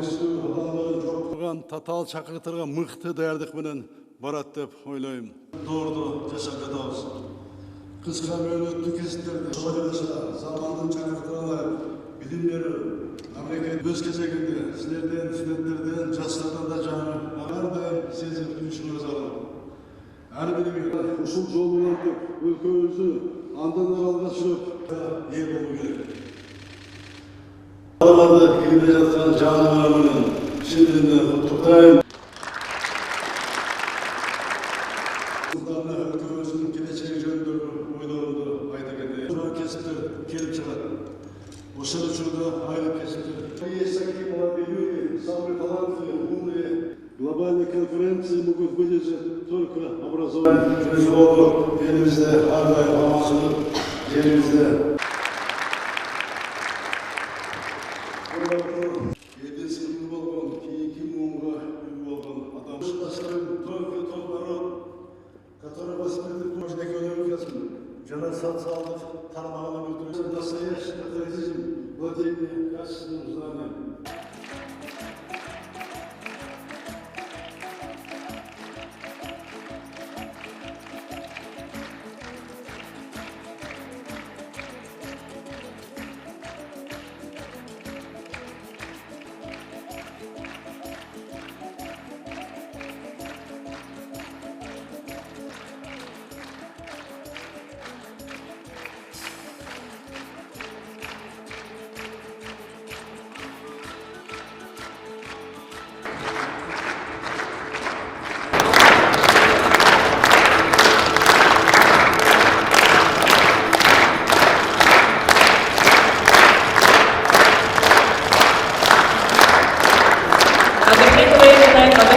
камсыздуу адамдары жок турган татаал чакыртырга мыкты даярдык менен барат деп ойлойм. Доорду жашап жатабыз. Кыска мөөнөттүү кесиптерде замандын чакыртыгына билим берүү, мамлекет өз кезегинде силерден, студенттерден, жаштардан да жаңы ар дайым сезим түшүнүңүз алат. Ар бириңер ушул жолду өтүп, өлкөбүздү андан аралга чыгып, эл болуу керек. Аларды келе жаткан жаңылар менен шындыгында куттуктайм. Өлкөбүздүн келечеги жөнүндө ойлорумду айта кетейин. Турган кесиптер келип чыгат. Ошол учурда айрым кесиптер. Есть такие молодые, самые талантливые, умные. Глобальные конференции могут выдержать только образованные. Елімізде әрдайым аманшылық, жерімізде. Единственный болған, кейінгі мұңға үй болған адам. Только тот народ, который воспитывает можно экономикасын, жана социалдық тармағына өлтіреді. Настоящий патриотизм, владение качественным знанием.